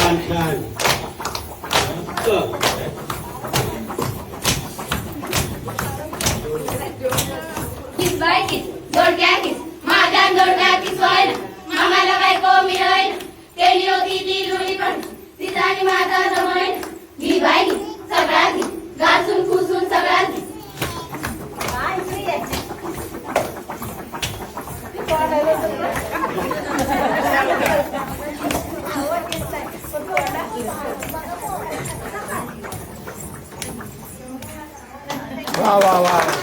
छान छान किस बाय किस दोडक्या किस माझ्या दोडक्या किस होय मामाला बायको मिळेल केली होती ती जुळी पण तिचा आणि माझा जमय घी बाय घी सगळा घी घासून खुसून सगळा घी वा वा वा